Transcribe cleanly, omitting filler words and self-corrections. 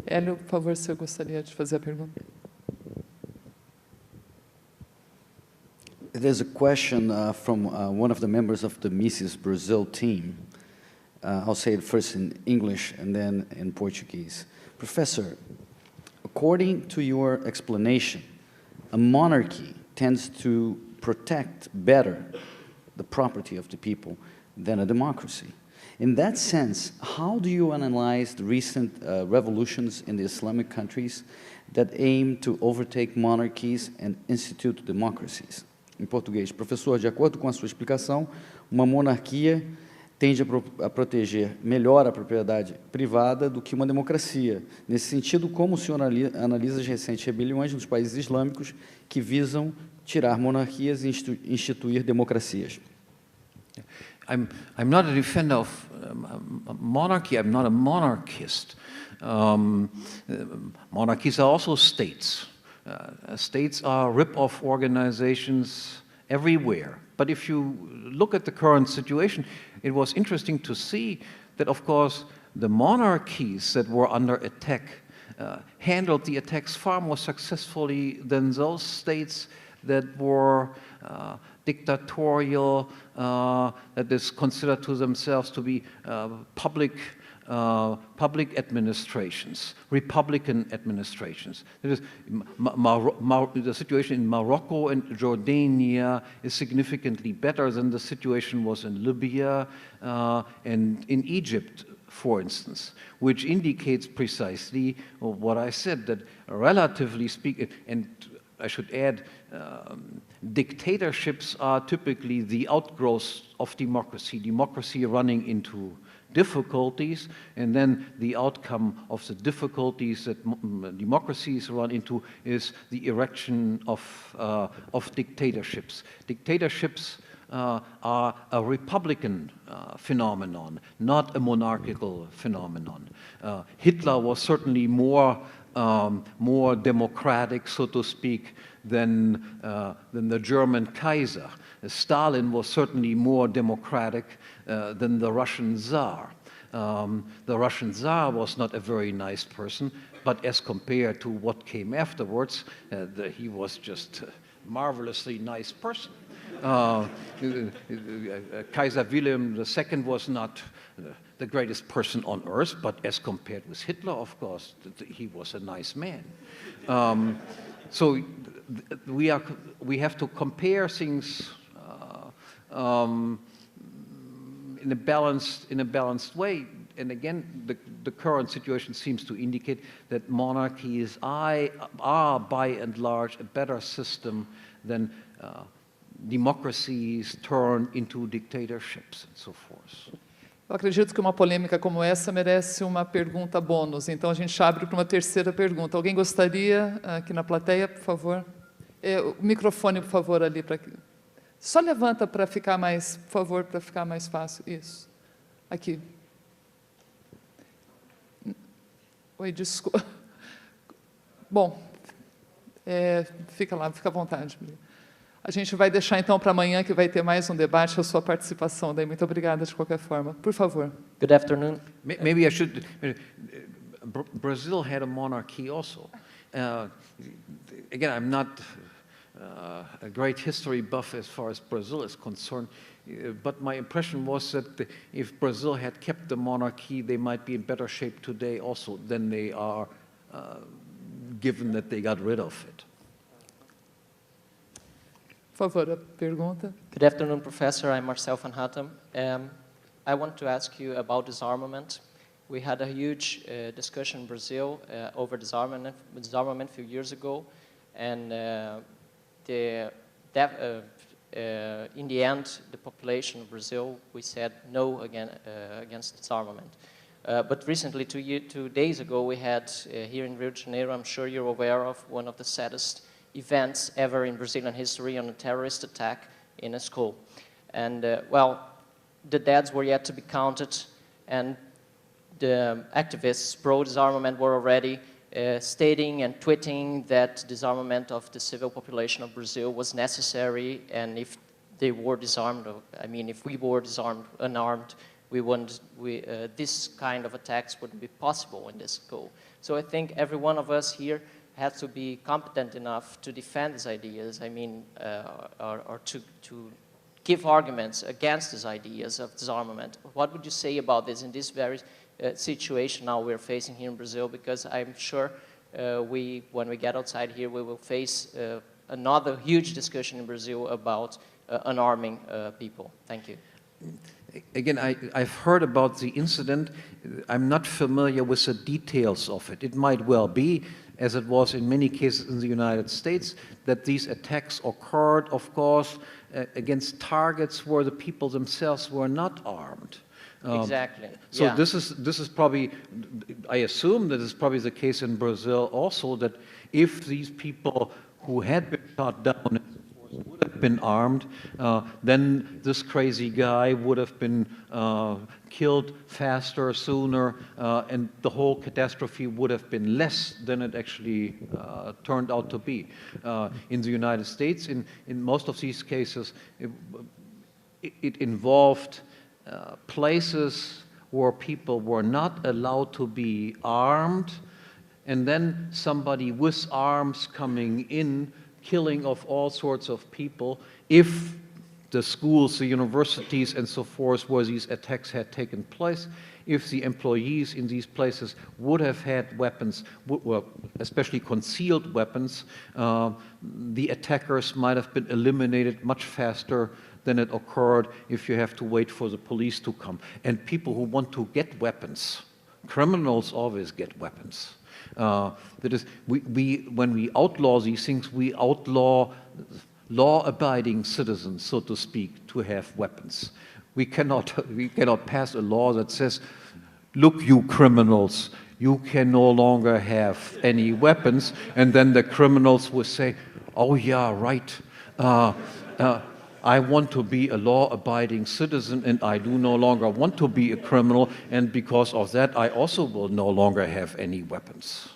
Hélio, por favor, se eu gostaria de fazer a pergunta. There's a question from one of the members of the Mrs. Brazil team. I'll say it first in English and then in Portuguese. Professor, according to your explanation, a monarchy tends to protect better the property of the people than a democracy. In that sense, how do you analyze the recent revolutions in the Islamic countries that aim to overtake monarchies and institute democracies? Em português, professor, de acordo com a sua explicação, uma monarquia tende a proteger melhor a propriedade privada do que uma democracia. Nesse sentido, como o senhor analisa as recentes rebeliões nos países islâmicos que visam tirar monarquias e instituir democracias? I'm not a defender of monarchy. I'm not a monarchist. Monarchies are also states. States are rip-off organizations everywhere. But if you look at the current situation, it was interesting to see that, of course, the monarchies that were under attack handled the attacks far more successfully than those states that were dictatorial, that is considered to themselves to be public administrations, Republican administrations. That is, the situation in Morocco and Jordania is significantly better than the situation was in Libya and in Egypt, for instance, which indicates precisely what I said, that relatively speaking, and I should add, dictatorships are typically the outgrowths of democracy, democracy running into difficulties, and then the outcome of the difficulties that democracies run into is the erection of dictatorships. Dictatorships are a republican phenomenon, not a monarchical phenomenon. Hitler was certainly more democratic, so to speak, than the German Kaiser. Stalin was certainly more democratic than the Russian Tsar. The Russian Tsar was not a very nice person, but as compared to what came afterwards, he was just a marvelously nice person. Kaiser Wilhelm II was not the greatest person on earth, but as compared with Hitler, of course, he was a nice man. So we have to compare things in a balanced way. And again, the current situation seems to indicate that monarchies are by and large a better system than democracies turn into dictatorships and so forth. Eu acredito que uma polêmica como essa merece uma pergunta bônus. Então, a gente abre para uma terceira pergunta. Alguém gostaria, aqui na plateia, por favor? O microfone, por favor, ali. Só levanta para ficar mais, por favor, para ficar mais fácil. Isso. Aqui. Oi, desculpa. Bom, fica lá, fica à vontade. A gente vai deixar, então, para amanhã, que vai ter mais um debate, a sua participação. Daí, muito obrigada, de qualquer forma. Por favor. Good afternoon. Maybe I should... Brazil had a monarchy also. Again, I'm not a great history buff as far as Brazil is concerned, but my impression was that if Brazil had kept the monarchy, they might be in better shape today also than they are, given that they got rid of it. Por favor, a pergunta. Good afternoon, Professor. I'm Marcel van Hattem. I want to ask you about disarmament. We had a huge discussion in Brazil over disarmament a few years ago, and in the end, the population of Brazil, we said no against disarmament. But recently, 2 days ago, we had here in Rio de Janeiro, I'm sure you're aware of, one of the saddest events ever in Brazilian history on a terrorist attack in a school. And, well, the deaths were yet to be counted, and the activists pro-disarmament were already stating and tweeting that disarmament of the civil population of Brazil was necessary, and if they were disarmed, I mean, if we were disarmed, unarmed, this kind of attacks wouldn't be possible in this school. So I think every one of us here has to be competent enough to defend these ideas, I mean, or to give arguments against these ideas of disarmament. What would you say about this in this very situation now we're facing here in Brazil? Because I'm sure when we get outside here, we will face another huge discussion in Brazil about unarming people. Thank you. Again, I've heard about the incident. I'm not familiar with the details of it. It might well be, as it was in many cases in the United States, that these attacks occurred, of course, against targets where the people themselves were not armed. Exactly. So yeah. this is probably, I assume that is probably the case in Brazil also, that if these people who had been shot down would have been armed, then this crazy guy would have been killed faster, sooner, and the whole catastrophe would have been less than it actually turned out to be. In the United States, in most of these cases, it involved places where people were not allowed to be armed, and then somebody with arms coming in, killing of all sorts of people. If the schools, the universities, and so forth, where these attacks had taken place, if the employees in these places would have had weapons, well, especially concealed weapons, the attackers might have been eliminated much faster than it occurred if you have to wait for the police to come. And people who want to get weapons, criminals always get weapons. That is, when we outlaw these things, we outlaw law-abiding citizens, so to speak, to have weapons. We cannot pass a law that says, look, you criminals, you can no longer have any weapons, and then the criminals will say, oh yeah, right, I want to be a law-abiding citizen, and I do no longer want to be a criminal, and because of that, I also will no longer have any weapons.